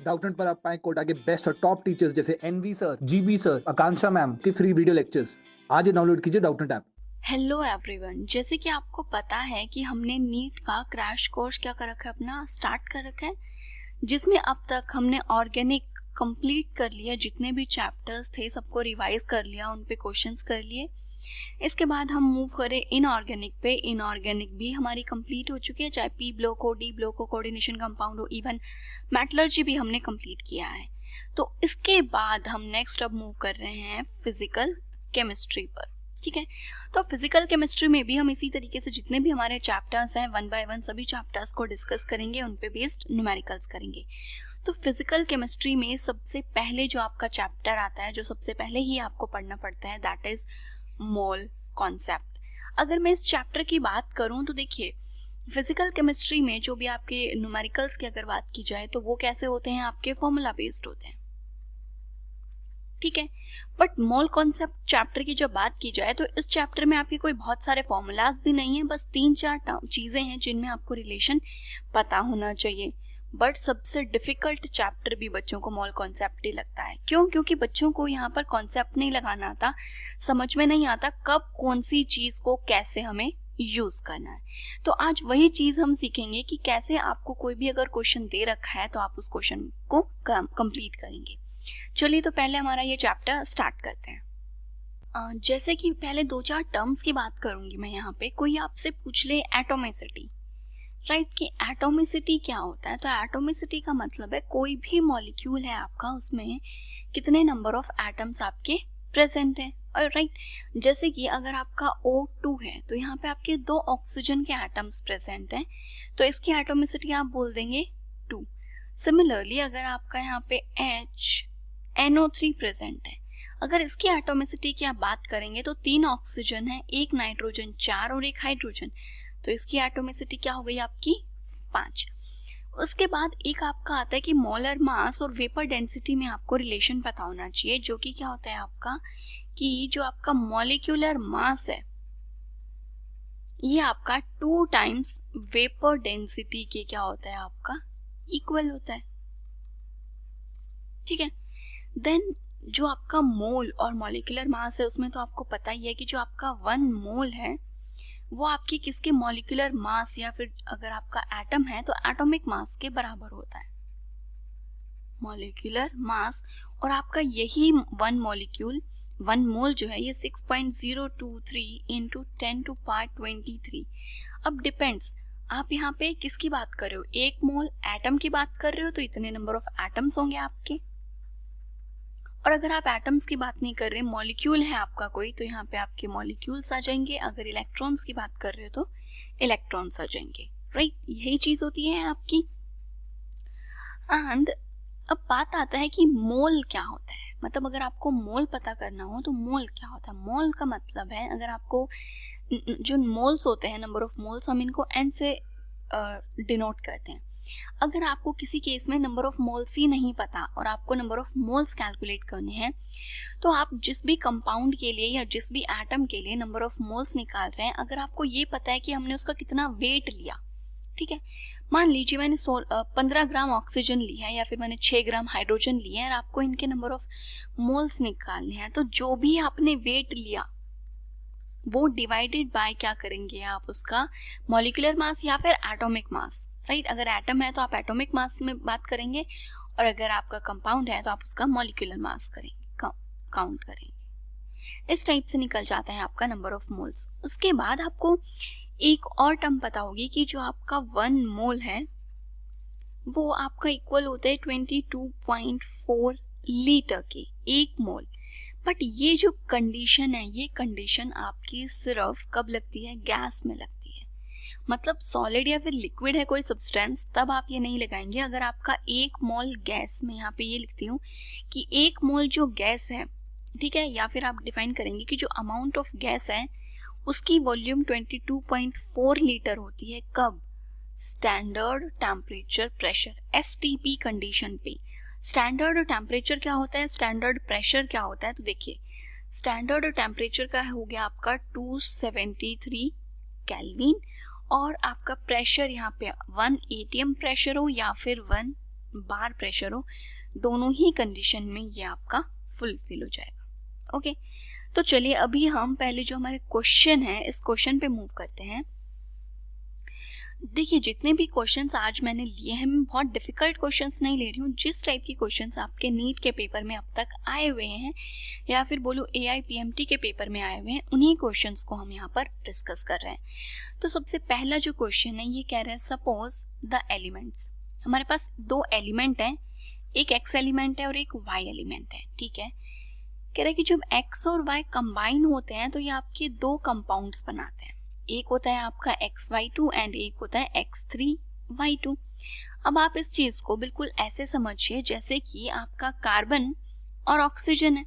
Doubtnut पर आप पाएं कोटा के बेस्ट और टॉप टीचर्स जैसे एनवी सर, जीबी सर, आकांक्षा मैम की फ्री वीडियो लेक्चर्स। आज ही डाउनलोड कीजिए डाउटनेट ऐप। हेलो एवरीवन, जैसे कि आपको पता है कि हमने नीट का क्रैश कोर्स क्या कर रखा है, अपना स्टार्ट कर रखा है, जिसमें अब तक हमने ऑर्गेनिक कंप्लीट कर लिया, जितने भी चैप्टर्स थे सबको रिवाइज कर लिया, उन पे क्वेश्चंस कर लिए। इसके बाद हम मूव करें इनऑर्गेनिक पे। इनऑर्गेनिक भी हमारी कंप्लीट हो चुकी है, चाहे पी ब्लॉक हो, डी ब्लॉक हो, कोऑर्डिनेशन कंपाउंड हो, इवन मेटलर्जी भी हमने कंप्लीट किया है। तो इसके बाद हम नेक्स्ट अब मूव कर रहे हैं फिजिकल केमिस्ट्री पर। ठीक है, तो फिजिकल केमिस्ट्री में भी हम इसी तरीके से जितने भी हमारे चैप्टर्स हैं वन बाय वन सभी चैप्टर्स को डिस्कस करेंगे, उन पे बेस्ड न्यूमेरिकल्स करेंगे। तो फिजिकल केमिस्ट्री में सबसे पहले जो आपका चैप्टर आता है, जो सबसे पहले ही आपको पढ़ना पड़ता है, दैट इज मोल कॉन्सेप्ट। अगर मैं इस चैप्टर की बात करूं तो देखिए, फिजिकल केमिस्ट्री में जो भी आपके न्यूमेरिकल्स की अगर बात की जाए तो वो कैसे होते हैं, आपके फॉर्मूला बेस्ड होते हैं। ठीक है, बट मोल कॉन्सेप्ट चैप्टर की जब बात की जाए तो इस चैप्टर में आपके कोई बहुत सारे फॉर्मूलाज भी नहीं है, बस 3-4 चीजें हैं जिनमें आपको रिलेशन पता होना चाहिए। बट सबसे डिफिकल्ट चैप्टर भी बच्चों को मोल कॉन्सेप्ट ही लगता है। क्यों? क्योंकि बच्चों को यहाँ पर कॉन्सेप्ट नहीं लगाना आता, समझ में नहीं आता कब कौन सी चीज को कैसे हमें यूज करना है। तो आज वही चीज हम सीखेंगे कि कैसे आपको कोई भी अगर क्वेश्चन दे रखा है तो आप उस क्वेश्चन को कंप्लीट करेंगे। चलिए, तो पहले हमारा ये चैप्टर स्टार्ट करते हैं। जैसे कि पहले 2-4 टर्म्स की बात करूंगी मैं यहाँ पे। कोई आपसे पूछ ले एटोमिसिटी, राइट, कि एटोमिसिटी क्या होता है, तो एटोमिसिटी का मतलब है कोई भी मॉलिक्यूल है आपका, उसमें कितने नंबर ऑफ एटम्स आपके प्रेजेंट है। और राइट, जैसे कि अगर आपका O2 है तो यहाँ पे आपके 2 ऑक्सीजन के एटम्स प्रेजेंट हैं, तो इसकी एटोमिसिटी आप बोल देंगे 2। सिमिलरली अगर आपका यहाँ पे NO3 प्रेजेंट है, अगर इसकी एटोमिसिटी की आप बात करेंगे तो 3 ऑक्सीजन है, 1 नाइट्रोजन, 4 और 1 हाइड्रोजन, तो इसकी एटोमिसिटी क्या हो गई आपकी 5। उसके बाद एक आपका आता है कि मोलर मास और वेपर डेंसिटी में आपको रिलेशन पता होना चाहिए, जो कि क्या होता है आपका, कि जो आपका मॉलिक्यूलर मास है ये आपका 2 टाइम्स वेपर डेंसिटी के क्या होता है आपका इक्वल होता है। ठीक है, देन जो आपका मोल और मॉलिक्यूलर मास है उसमें तो आपको पता ही है कि जो आपका 1 मोल है वो आपकी किसके मॉलिक्यूलर मास या फिर अगर आपका एटम है तो एटॉमिक मास के बराबर होता है, मॉलिक्यूलर मास। और आपका यही 1 मोल जो है ये 6.023 इंटू 10⁻23। अब डिपेंड्स आप यहाँ पे किसकी बात कर रहे हो, 1 मोल एटम की बात कर रहे हो तो इतने नंबर ऑफ एटम्स होंगे आपके। और अगर आप एटम्स की बात नहीं कर रहे, मॉलिक्यूल है आपका कोई, तो यहाँ पे आपके मॉलिक्यूल्स आ जाएंगे। अगर इलेक्ट्रॉन्स की बात कर रहे हो तो इलेक्ट्रॉन्स आ जाएंगे, राइट, यही चीज होती है आपकी। एंड अब बात आता है कि मोल क्या होता है, मतलब अगर आपको मोल पता करना हो तो मोल क्या होता है। मोल का मतलब है, अगर आपको जो मोल्स होते हैं, नंबर ऑफ मोल्स, हम इनको N से डिनोट करते हैं। अगर आपको किसी केस में नंबर ऑफ मोल्स ही नहीं पता और आपको नंबर ऑफ मोल्स कैलकुलेट करने हैं, तो आप जिस भी कंपाउंड के लिए या जिस भी एटम के लिए नंबर ऑफ मोल्स निकाल रहे हैं, अगर आपको ये पता है कि हमने उसका कितना वेट लिया, ठीक है, मान लीजिए मैंने 15 ग्राम ऑक्सीजन ली है या फिर मैंने 6 ग्राम हाइड्रोजन लिया है और आपको इनके नंबर ऑफ मोल्स निकालने हैं, तो जो भी आपने वेट लिया वो डिवाइडेड बाय क्या करेंगे आप, उसका मॉलिक्यूलर मास या फिर एटॉमिक मास, राइट। अगर एटम है तो आप एटॉमिक मास में बात करेंगे और अगर आपका कंपाउंड है तो आप उसका मॉलिक्यूलर मास करेंगे, काउंट करेंगे। इस टाइप से निकल जाता है आपका नंबर ऑफ मोल्स। उसके बाद आपको एक और टर्म पता होगी कि जो आपका 1 मोल है वो आपका इक्वल होता है 22.4 लीटर के, 1 मोल। बट ये जो कंडीशन है, ये कंडीशन आपकी सिर्फ कब लगती है, गैस में लगती है। मतलब सॉलिड या फिर लिक्विड है कोई सब्सटेंस, तब आप ये नहीं लगाएंगे। अगर आपका 1 मोल गैस में, यहाँ पे ये लिखती हूँ कि 1 मोल जो गैस है, ठीक है, या फिर आप डिफाइन करेंगे कि जो अमाउंट ऑफ गैस है उसकी वॉल्यूम 22.4 लीटर होती है। कब? Standard temperature pressure, STP condition पे। स्टैंडर्ड टेम्परेचर क्या होता है, स्टैंडर्ड प्रेशर क्या होता है, तो देखिए स्टैंडर्ड टेम्परेचर का हो गया आपका 273 केल्विन और आपका प्रेशर यहाँ पे 1 atm प्रेशर हो या फिर 1 बार प्रेशर हो, दोनों ही कंडीशन में ये आपका फुलफिल हो जाएगा। ओके, तो चलिए अभी हम पहले जो हमारे क्वेश्चन है इस क्वेश्चन पे मूव करते हैं। देखिए जितने भी क्वेश्चंस आज मैंने लिए हैं, मैं बहुत डिफिकल्ट क्वेश्चंस नहीं ले रही हूँ। जिस टाइप की क्वेश्चंस आपके नीट के पेपर में अब तक आए हुए हैं या फिर बोलो AIPMT के पेपर में आए हुए हैं, उन्हीं क्वेश्चंस को हम यहाँ पर डिस्कस कर रहे हैं। तो सबसे पहला जो क्वेश्चन है ये कह रहे हैं सपोज द एलिमेंट्स। हमारे पास दो एलिमेंट हैं, एक x एलिमेंट है और एक y एलिमेंट है। ठीक है, कह रहे हैं कि जब x और y कंबाइन होते हैं तो ये आपके दो कंपाउंड्स बनाते हैं। एक होता है आपका XY2 एंड एक होता है X3Y2। अब आप इस चीज को बिल्कुल ऐसे समझिए जैसे कि आपका कार्बन और ऑक्सीजन है।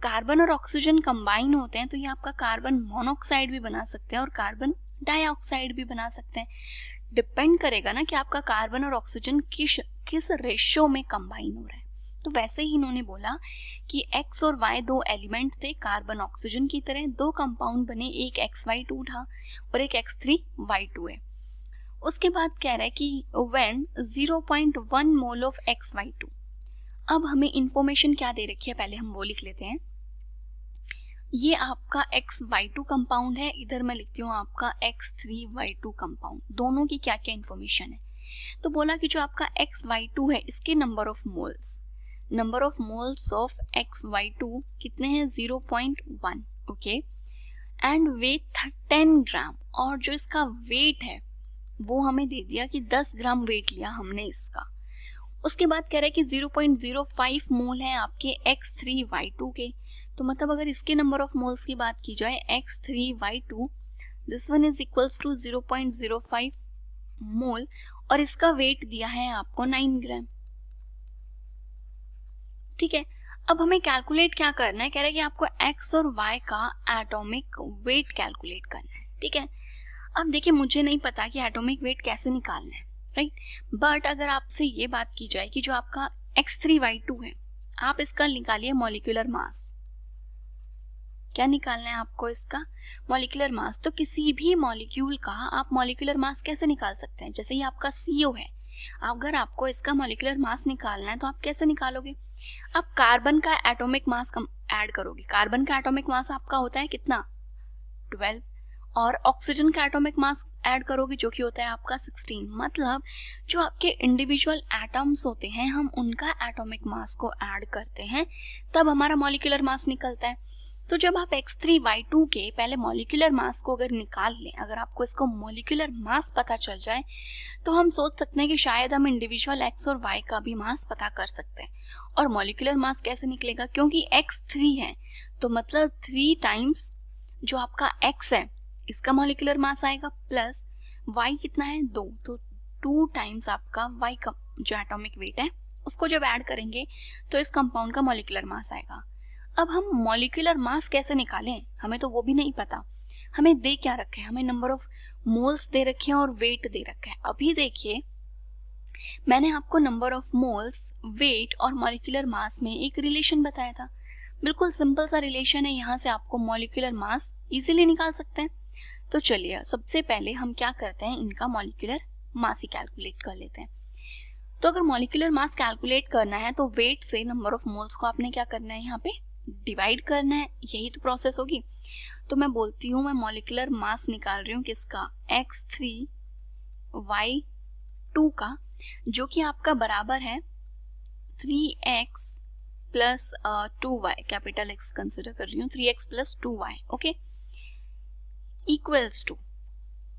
कार्बन और ऑक्सीजन कंबाइन होते हैं तो ये आपका कार्बन मोनोऑक्साइड भी बना सकते हैं और कार्बन डाइऑक्साइड भी बना सकते हैं। डिपेंड करेगा ना कि आपका कार्बन और ऑक्सीजन किस रेशियो में कंबाइन हो रहा है। तो वैसे ही इन्होंने बोला कि x और y दो एलिमेंट थे कार्बन ऑक्सीजन की तरह, दो कंपाउंड बने, एक XY2 था और एक X3Y2 है। उसके बाद कह रहा है कि when 0.1 मोल ऑफ XY2। अब हमें इंफॉर्मेशन क्या दे रखी है पहले हम वो लिख लेते हैं। ये आपका XY2 कंपाउंड है, इधर मैं लिखती हूँ आपका X3Y2 कंपाउंड। दोनों की क्या क्या इंफॉर्मेशन है, तो बोला कि जो आपका XY2 है इसके number of moles of XY2 कितने हैं 0.1। ओके, एंड वेट 10 ग्राम, और जो इसका वेट है वो हमें दे दिया कि 10 ग्राम वेट लिया हमने इसका। उसके बाद कह रहा है कि 0.05 मोल है आपके X3Y2 के। तो मतलब अगर इसके नंबर ऑफ मोल्स की बात की जाए X3Y2, this one is equals to 0.05 mole और इसका वेट दिया है आपको 9 ग्राम। ठीक है, अब हमें कैलकुलेट क्या करना है, कह रहा है कि आपको x और y का एटॉमिक वेट कैलकुलेट करना है। ठीक है, अब देखिए मुझे नहीं पता कि एटॉमिक वेट कैसे निकालना है, राइट, बट अगर आपसे ये बात की जाए कि जो आपका X3Y2 है आप इसका निकालिए मॉलिक्यूलर मास। क्या निकालना है आपको, इसका मॉलिक्यूलर मास। तो किसी भी मॉलिक्यूल का आप मॉलिक्यूलर मास कैसे निकाल सकते हैं, जैसे ये आपका CO है, अगर आपको इसका मॉलिक्यूलर मास निकालना है तो आप कैसे निकालोगे, आप कार्बन का एटॉमिक मास ऐड करोगे। कार्बन का एटॉमिक मास आपका होता है कितना 12, और ऑक्सीजन का एटॉमिक मास ऐड करोगे जो कि होता है आपका 16। मतलब जो आपके इंडिविजुअल एटम्स होते हैं हम उनका एटॉमिक मास को ऐड करते हैं तब हमारा मॉलिक्यूलर मास निकलता है। तो जब आप X3Y2 के पहले मॉलिक्यूलर मास को अगर निकाल लें, अगर आपको इसको मॉलिक्यूलर मास पता चल जाए तो हम सोच सकते हैं कि शायद हम इंडिविजुअल X और Y का भी मास पता कर सकते हैं। और मॉलिक्यूलर मास कैसे निकलेगा, क्योंकि X3 है तो मतलब 3 टाइम्स जो आपका X है इसका मॉलिक्यूलर मास आएगा, प्लस Y कितना है 2, तो 2 टाइम्स आपका Y का जो एटॉमिक वेट है उसको जब ऐड करेंगे तो इस कंपाउंड का मॉलिक्यूलर मास आएगा। अब हम मॉलिक्यूलर मास कैसे निकालें, हमें तो वो भी नहीं पता। हमें दे क्या रखे हैं, हमें नंबर ऑफ मोल्स दे रखे हैं और वेट दे रखा है। अभी देखिए मैंने आपको नंबर ऑफ मोल्स, वेट और मॉलिक्यूलर मास में एक रिलेशन बताया था। बिल्कुल सिंपल सा रिलेशन है, यहाँ से आपको मॉलिक्यूलर मास इजीली निकाल सकते हैं। तो चलिए सबसे पहले हम क्या करते हैं, इनका मॉलिक्यूलर मास ही कैलकुलेट कर लेते हैं। तो अगर मॉलिक्यूलर मास कैलकुलेट करना है तो वेट से नंबर ऑफ मोल्स को आपने क्या करना है, यहाँ पे डिवाइड करना है, यही तो प्रोसेस होगी। तो मैं बोलती हूँ मैं मॉलिक्यूलर मास निकाल रही हूँ किसका, X3Y2 का, जो कि आपका बराबर है 3x plus 2y, capital X consider कर रही हूँ, 3x plus 2y, okay, equals to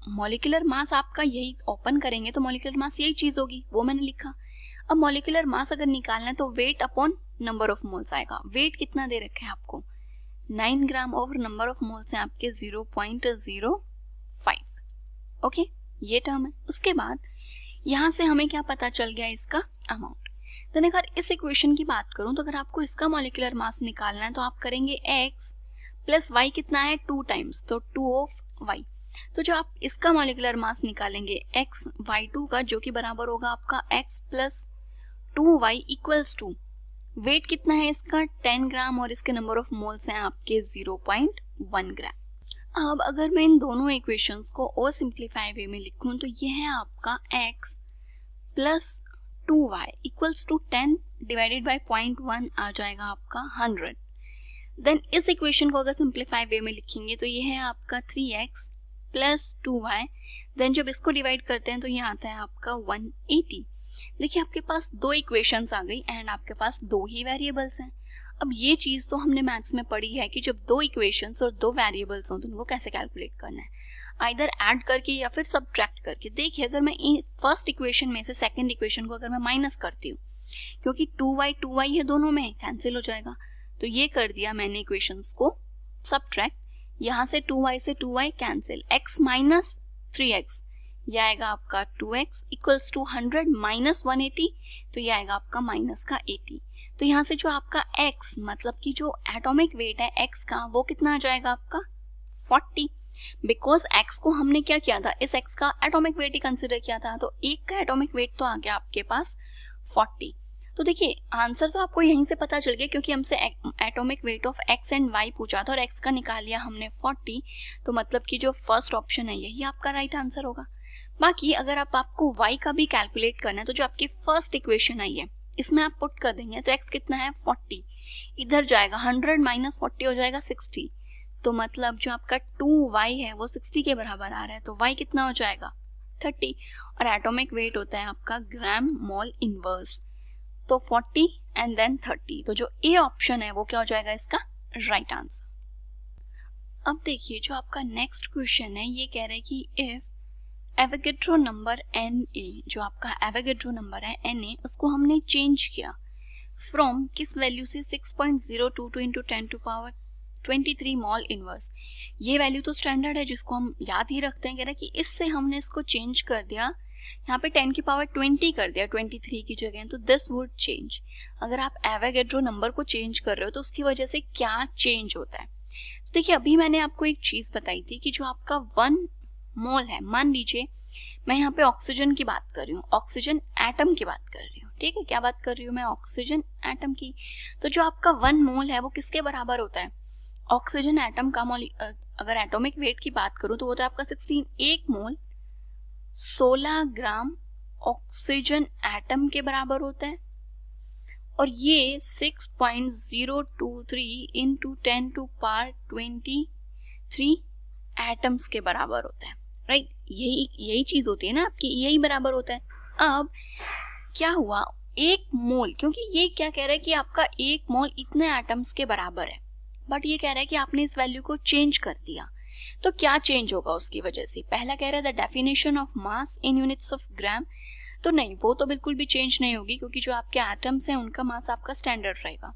molecular mass आपका, यही ओपन करेंगे तो मॉलिक्यूलर मास यही चीज होगी, वो मैंने लिखा। अब मॉलिक्यूलर मास अगर निकालना है तो weight upon number of moles आएगा। वेट कितना दे रखा है आपको 9 ग्राम और नंबर ऑफ मोल्स हैं आपके 0.05। ओके, ये टर्म है। उसके बाद यहाँ से हमें क्या पता चल गया, इसका अमाउंट। तो अगर इस इक्वेशन की बात करूं तो अगर आपको इसका मॉलिक्यूलर मास निकालना है तो आप करेंगे x प्लस y कितना है 2 टाइम्स, तो 2 ऑफ y। तो जो आप इसका मॉलिक्यूलर मास निकालेंगे XY2 का, जो कि बराबर होगा आपका x plus 2y equals to, weight कितना है इसका 10 ग्राम और इसके नंबर ऑफ मोल्स हैं आपके 0.1 ग्राम। अब अगर मैं इन दोनों इक्वेशंस को और सिंप्लीफाई वे में लिखूं तो ये है आपका x plus 2y equals to 10 divided by 0.1 आ जाएगा आपका 100। देन इस इक्वेशन को अगर सिंप्लीफाई वे में लिखेंगे तो ये है आपका 3x प्लस 2y। देन जब इसको डिवाइड करते हैं तो ये आता है आपका 180। देखिए आपके पास दो इक्वेशंस आ गई एंड आपके पास दो ही वेरिएबल्स हैं। अब ये चीज तो हमने मैथ्स में पढ़ी है कि जब दो इक्वेशंस और दो वेरिएबल्स हो तो उनको कैसे कैलकुलेट करना है, आइदर ऐड करके या फिर सब्ट्रैक्ट करके। देखिए अगर मैं फर्स्ट इक्वेशन में से सेकंड इक्वेशन को अगर मैं माइनस करती हूँ, क्योंकि 2y है दोनों में, कैंसिल हो जाएगा, तो ये कर दिया मैंने इक्वेशंस को सब्ट्रैक्ट। यहाँ से 2y से 2y cancel, x minus 3x ये आएगा आपका 2x इक्वल्स टू 100 माइनस 180, तो ये आएगा आपका माइनस का 80। तो यहाँ से जो आपका x मतलब कि जो एटॉमिक वेट है x का वो कितना आ जाएगा आपका 40, बिकॉज x को हमने क्या किया था, इस x का एटॉमिक वेट ही कंसिडर किया था, तो एक का एटॉमिक वेट तो आ गया आपके पास 40। तो देखिए आंसर तो आपको यहीं से पता चल गया क्योंकि हमसे atomic weight of x and y पूछा था और x का निकाल लिया हमने 40, तो मतलब कि जो फर्स्ट ऑप्शन है यही आपका राइट आंसर होगा। बाकी अगर आपको y का भी कैलकुलेट करना है तो जो आपकी फर्स्ट इक्वेशन आई है इसमें आप पुट कर देंगे तो x कितना है 40, इधर जाएगा 100 माइनस 40 हो जाएगा 60, तो मतलब जो आपका 2y है वो 60 के बराबर आ रहा है, तो y कितना हो जाएगा 30 और एटॉमिक वेट होता है आपका ग्राम मोल इनवर्स, तो 40 एंड देन 30, तो जो ए ऑप्शन है वो क्या हो जाएगा इसका राइट आंसर। अब देखिए जो आपका नेक्स्ट क्वेश्चन है ये कह रहा है कि इफ एवोगैड्रो नंबर Na, जो आपका एवोगैड्रो नंबर है Na, उसको हमने चेंज किया फ्रॉम किस वैल्यू से 6.022 into 10 to power 23 mole inverse. ये वैल्यू तो स्टैंडर्ड है जिसको हम याद ही रखते हैं, कह रहे हैं कि इससे हमने इसको चेंज कर दिया, यहाँ पे 10 की पावर 20 कर दिया 23 की जगह, तो दिस वुड चेंज। अगर आप एवोगैड्रो नंबर को चेंज कर रहे हो तो उसकी वजह से क्या चेंज होता है। देखिए अभी मैंने आपको एक चीज बताई थी कि जो आपका 1 मोल है, मान लीजिए मैं यहाँ पे ऑक्सीजन की बात कर रही हूँ, ऑक्सीजन एटम की बात कर रही हूँ, ठीक है, क्या बात कर रही हूँ मैं, ऑक्सीजन एटम की। तो जो आपका 1 मोल है वो किसके बराबर होता है, ऑक्सीजन एटम का मोल। अगर एटॉमिक वेट की बात करूँ तो वो तो आपका 16, एक मोल 16 ग्राम ऑक्सीजन एटम के बराबर होता है, और ये 6.023 इंटू 10 टू पावर 23 एटम्स के बराबर होता है, राइट। यही चीज होती है ना आपकी, यही बराबर होता है। अब क्या हुआ, एक मोल, क्योंकि ये क्या कह रहा है कि आपका एक मोल इतने एटम्स के बराबर है, बट ये कह रहा है कि आपने इस वैल्यू को चेंज कर दिया, तो क्या चेंज होगा उसकी वजह से। पहला कह रहा है the definition of mass in units of gram, तो नहीं, वो तो बिल्कुल भी चेंज नहीं होगी क्योंकि जो आपके एटम्स हैं उनका मास आपका स्टैंडर्ड रहेगा।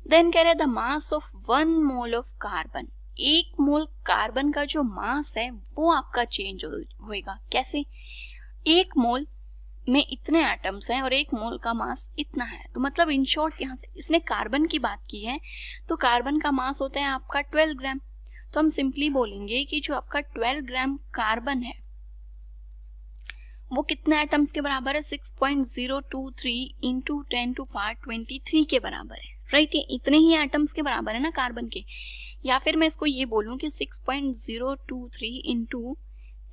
देन कह रहा है the mass of 1 mole of carbon, एक मोल कार्बन का जो मास है वो आपका चेंज होएगा। कैसे, एक मोल में इतने एटम्स हैं और एक मोल का मास इतना है, तो मतलब इन शॉर्ट यहाँ से इसने कार्बन की बात की है, तो कार्बन का मास होता है आपका 12 ग्राम, तो हम सिंपली बोलेंगे कि जो आपका 12 ग्राम कार्बन है वो कितने एटम्स के बराबर है, 6.023 इंटू 10 टू पावर 23 के बराबर है, राइट। ये इतने ही एटम्स के बराबर है ना कार्बन के, या फिर मैं इसको ये बोलूं कि 6.023 into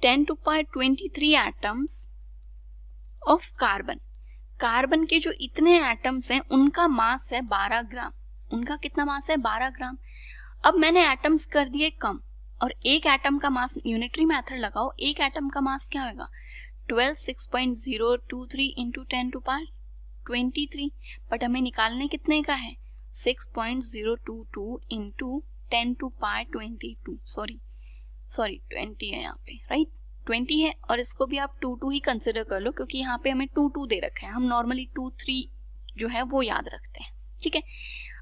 10 to power 23 atoms of carbon. Carbon के जो इतने एटम्स हैं उनका मास है 12 ग्राम, उनका कितना मास है 12 ग्राम। अब मैंने एटम्स कर दिए कम, और एक एटम का मास, यूनिटरी मेथड लगाओ, एक एटम का मास क्या होगा 12, 6.023 इंटू 10 टू पावर 23, बट हमें निकालने कितने का है 6.022 इंटू 10 टू पावर 22, सॉरी 20 है यहाँ पे, राइट 20 है, और इसको भी आप 2 ही कंसिडर कर लो क्योंकि यहाँ पे हमें 2 दे रखा है, हम नॉर्मली 2, 3 जो है वो याद रखते हैं, ठीक है।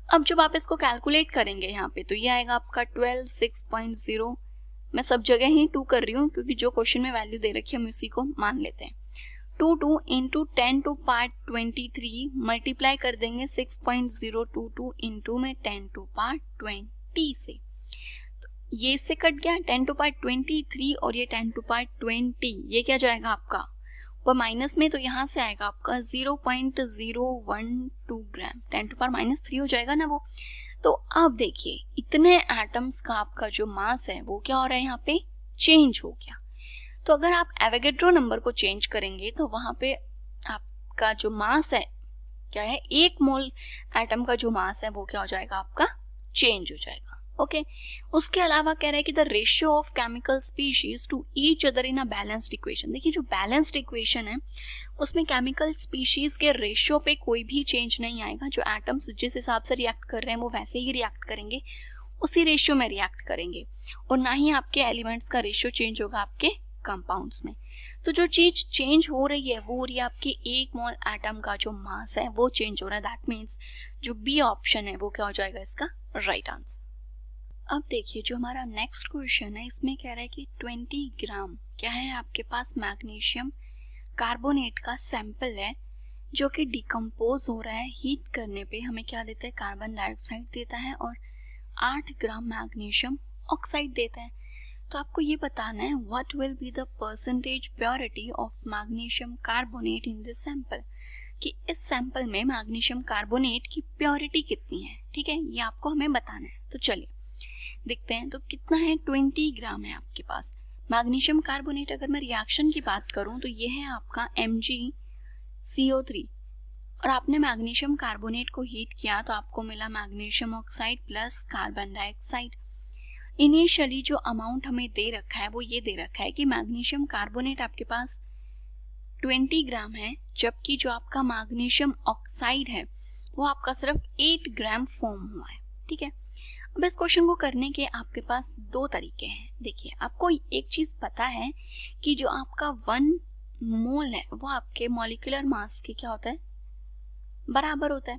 अब जब आप इसको कैलकुलेट करेंगे यहाँ पे तो ये आएगा आपका 12, 6.0, मैं सब जगह ही 2 कर रही हूँ क्योंकि जो क्वेश्चन में वैल्यू दे रखी है हम उसी को मान लेते हैं। 2 इंटू 10 टू पावर 23 मल्टीप्लाई कर देंगे 6.022 इंटू में 10 टू पावर 20 से, तो ये इससे कट गया 10 टू पावर 23 और ये 10 टू पावर 20, ये क्या जाएगा आपका ऊपर माइनस में, तो यहाँ से आएगा आपका 0.012 ग्राम, 10 टू पावर -3 हो जाएगा ना वो। तो अब देखिए इतने एटम्स का आपका जो मास है वो क्या हो रहा है यहाँ पे चेंज हो गया। तो अगर आप एवोगैड्रो नंबर को चेंज करेंगे तो वहां पे आप आपका जो मास है क्या है, 1 मोल एटम का जो मास है वो क्या हो जाएगा आपका, चेंज हो जाएगा। ओके उसके अलावा कह रहा है कि the ratio of chemical species to each other in a balanced equation. देखिए जो बैलेंस्ड इक्वेशन है उसमें केमिकल स्पीशीज के रेशियो पे कोई भी चेंज नहीं आएगा। जो एटम्स जिस हिसाब से रिएक्ट कर रहे हैं वो वैसे ही रिएक्ट करेंगे, उसी रेशियो में रिएक्ट करेंगे, और ना ही आपके एलिमेंट्स का रेशियो चेंज होगा आपके कंपाउंड्स में। तो जो चीज चेंज हो रही है वो हो रही है आपकी 1 मोल एटम का जो मास है वो चेंज हो रहा है। दैट मीन्स जो बी ऑप्शन है वो क्या हो जाएगा इसका राइट आंसर। अब देखिए जो हमारा नेक्स्ट क्वेश्चन है इसमें कह रहा है कि 20 ग्राम क्या है आपके पास मैग्नीशियम कार्बोनेट का सैंपल है जो कि डिकम्पोज हो रहा है। हीट करने पे हमें क्या देता है, कार्बन डाइऑक्साइड देता है और 8 ग्राम मैग्नीशियम ऑक्साइड देता है। तो आपको ये बताना है what will be the percentage purity of magnesium carbonate in this sample, कि इस सैंपल में मैग्नीशियम कार्बोनेट की प्योरिटी कितनी है। ठीक है ये आपको हमें बताना है। तो चलिए देखते हैं। तो कितना है, 20 ग्राम है आपके पास मैग्नीशियम कार्बोनेट। अगर मैं रिएक्शन की बात करूं तो ये है आपका MgCO3 और आपने मैग्नीशियम कार्बोनेट को हीट किया तो आपको मिला magnesium oxide plus carbon dioxide. Initially जो अमाउंट हमें दे रखा है वो ये दे रखा है कि मैग्नीशियम कार्बोनेट आपके पास 20 ग्राम है, जबकि जो आपका मैग्नीशियम ऑक्साइड है वो आपका सिर्फ 8 ग्राम फॉर्म हुआ है। ठीक है अब इस क्वेश्चन को करने के आपके पास 2 तरीके हैं। देखिए आपको एक चीज पता है कि जो आपका 1 मोल है वो आपके मॉलिक्यूलर मास के क्या होता है, बराबर होता है,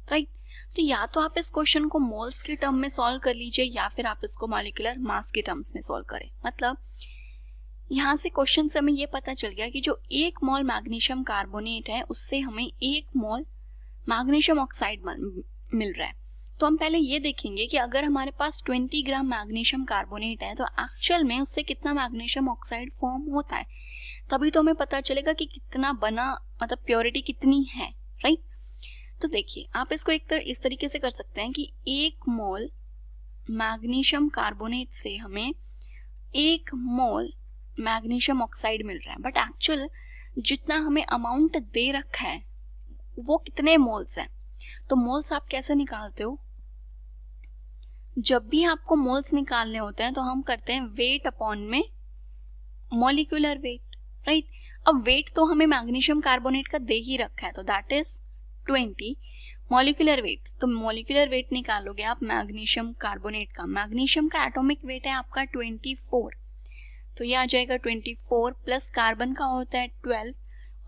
राइट। तो या तो आप इस क्वेश्चन को मोल्स के टर्म में सॉल्व कर लीजिए या फिर आप इसको मॉलिक्यूलर मास के टर्म्स में सॉल्व करें। मतलब यहाँ से क्वेश्चन से हमें ये पता चल गया कि जो 1 मोल मैग्नीशियम कार्बोनेट है उससे हमें 1 मोल मैग्नीशियम ऑक्साइड मिल रहा है। तो हम पहले ये देखेंगे कि अगर हमारे पास 20 ग्राम मैग्नीशियम कार्बोनेट है तो एक्चुअल में उससे कितना मैग्नीशियम ऑक्साइड फॉर्म होता है, तभी तो हमें पता चलेगा कि कितना बना, मतलब प्योरिटी कितनी है, राइट। तो देखिए आप इसको इस तरीके से कर सकते हैं कि 1 मोल मैग्नीशियम कार्बोनेट से हमें 1 मोल मैग्नीशियम ऑक्साइड मिल रहा है, बट एक्चुअल जितना हमें अमाउंट दे रखा है वो कितने मोल्स हैं। तो मोल्स आप कैसे निकालते हो, जब भी आपको मोल्स निकालने होते हैं तो हम करते हैं वेट अपॉन में मॉलिक्यूलर वेट, राइट। अब वेट तो हमें मैग्नीशियम कार्बोनेट का दे ही रखा है तो दैट इज 20 मॉलिक्यूलर वेट। तो मॉलिक्यूलर वेट निकालोगे आप मैग्नीशियम कार्बोनेट का, मैग्नीशियम का एटॉमिक वेट है आपका 24, तो ये आ जाएगा 24 प्लस कार्बन का होता है 12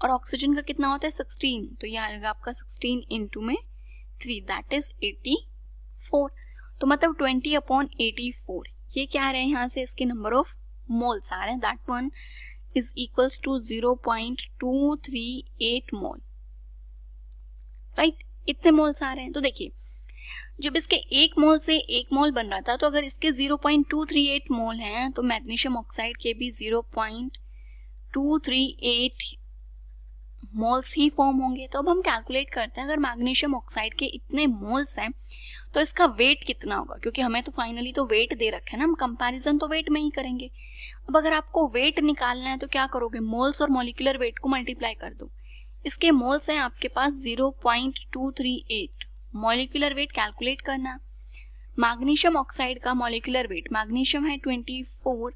और ऑक्सीजन का कितना होता है 16, तो ये आएगा आपका 16 इंटू में 3 दैट इज 84। तो मतलब 20/84 ये क्या आ रहे हैं यहाँ से, इसके नंबर ऑफ मोल्स आ रहे हैं, that one is equals to 0.238 mole, right. इतने मोल्स आ रहे हैं। तो देखिए जब इसके 1 मोल से 1 मोल बन रहा था तो अगर इसके 0.238 मोल हैं तो मैग्नीशियम ऑक्साइड के भी 0.238 मोल्स ही फॉर्म होंगे। तो अब हम कैलकुलेट करते हैं अगर मैग्नीशियम ऑक्साइड के इतने मोल्स हैं तो इसका वेट कितना होगा, क्योंकि हमें तो फाइनली तो वेट दे रखे है ना, हम कंपैरिजन तो वेट में ही करेंगे। अब अगर आपको वेट निकालना है तो क्या करोगे, मोल्स और मॉलिक्यूलर वेट को मल्टीप्लाई कर दो। इसके मोल्स हैं आपके पास 0.238, मॉलिक्यूलर वेट कैलकुलेट करना। मैग्नीशियम ऑक्साइड का मॉलिक्यूलर वेट, मैग्नीशियम है 24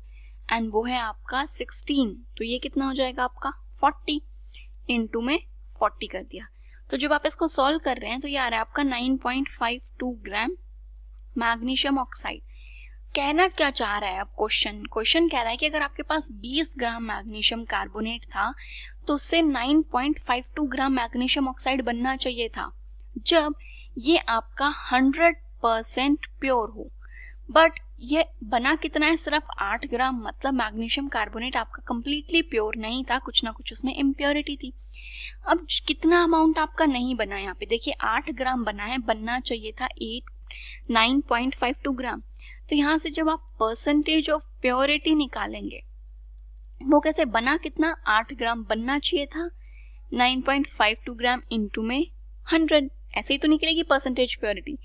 एंड वो है आपका 16, तो ये कितना हो जाएगा आपका 40 इंटू में 40 कर दिया। तो जब आप इसको सॉल्व कर रहे हैं तो ये आ रहा है आपका 9.52 ग्राम मैग्नीशियम ऑक्साइड। कहना क्या चाह रहा है अब क्वेश्चन कह रहा है कि अगर आपके पास 20 ग्राम मैग्नीशियम कार्बोनेट था तो उससे 9.52 ग्राम मैग्नीशियम ऑक्साइड बनना चाहिए था जब ये आपका 100% प्योर हो, बट ये बना कितना है, सिर्फ 8 ग्राम। मतलब मैग्नीशियम कार्बोनेट आपका कंप्लीटली प्योर नहीं था, कुछ ना कुछ उसमें इम्प्योरिटी थी। अब कितना अमाउंट आपका नहीं बना, यहाँ पे देखिए 8 ग्राम बना है, बनना चाहिए था 9.52 ग्राम। तो यहाँ से जब आप परसेंटेज ऑफ प्योरिटी निकालेंगे वो कैसे बना, कितना 8 ग्राम बनना चाहिए था, 9.52 ग्राम इंटू में 100, ऐसे ही तो निकलेगी परसेंटेज प्योरिटी।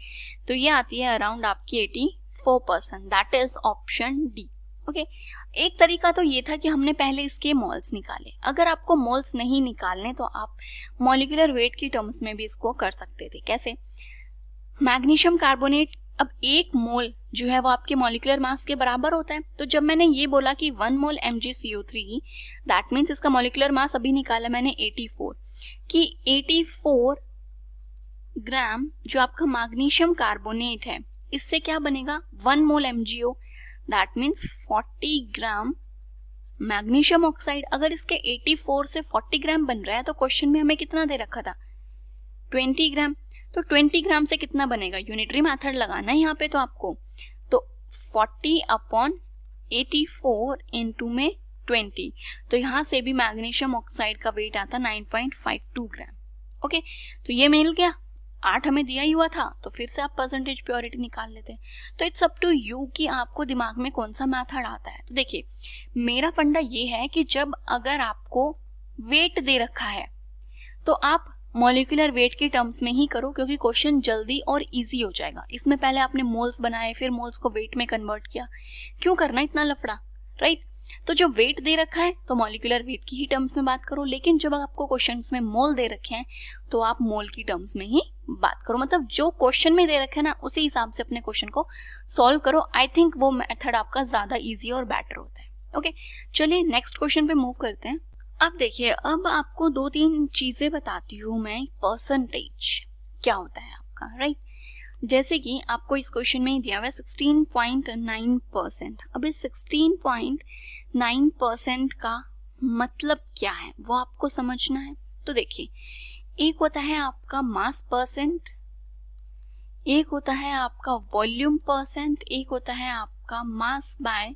तो ये आती है अराउंड आपकी 84%, that is option D. Okay एक तरीका तो ये था कि हमने पहले इसके मोल्स निकाले। अगर आपको मोल्स नहीं निकालने तो आप मॉलिक्यूलर वेट की टर्म्स में भी इसको कर सकते थे। कैसे? मैग्नीशियम कार्बोनेट, अब 1 मोल जो है वो आपके मॉलिक्यूलर मास के बराबर होता है। तो जब मैंने ये बोला कि 1 मोल MgCO3, दैट मीन्स इसका मॉलिक्यूलर मास अभी निकाला मैंने 84, कि 84 ग्राम जो आपका मैग्नीशियम कार्बोनेट है इससे क्या बनेगा 1 मोल MgO, that means 40 gram magnesium oxide. अगर इसके 84 से 40 ग्राम बन रहा है तो क्वेश्चन में हमें कितना दे रखा था 20 ग्राम। तो 20 ग्राम से कितना बनेगा, यूनिटरी मेथड लगाना है यहाँ पे तो आपको, तो 40/84 इंटू में 20, तो यहाँ से भी मैग्नीशियम ऑक्साइड का वेट आता 9.52 ग्राम। ओके तो ये मिल गया, 8 हमें दिया ही हुआ था, तो फिर से आप परसेंटेज प्योरिटी निकाल लेते हैं। तो इट्स अप टू यू कि आपको दिमाग में कौन सा मेथड आता है। तो देखिए मेरा फंडा ये है कि जब अगर आपको वेट दे रखा है तो आप मॉलिक्यूलर वेट की टर्म्स में ही करो, क्योंकि क्वेश्चन जल्दी और इजी हो जाएगा। इसमें पहले आपने मोल्स बनाए फिर मोल्स को वेट में कन्वर्ट किया, क्यों करना इतना लफड़ा, राइट? तो जो वेट दे रखा है तो मॉलिक्यूलर वेट की ही टर्म्स में बात करो, लेकिन जब आपको क्वेश्चंस में मोल दे रखे हैं तो आप मोल की टर्म्स में ही बात करो। मतलब जो क्वेश्चन में दे रखे हैं ना उसी हिसाब से अपने क्वेश्चन को सॉल्व करो। आई थिंक वो मेथड आपका ज्यादा इजी और बेटर होता है। ओके चलिए नेक्स्ट क्वेश्चन पे मूव करते हैं। अब देखिए, अब आपको 2-3 चीजें बताती हूँ मैं, परसेंटेज क्या होता है आपका, राइट? जैसे कि आपको इस क्वेश्चन में ही दिया हुआ है 16.9%। अब इस 16.9% का मतलब क्या है वो आपको समझना है। तो देखिए एक होता है आपका मास परसेंट, एक होता है आपका वॉल्यूम परसेंट, एक होता है आपका मास बाय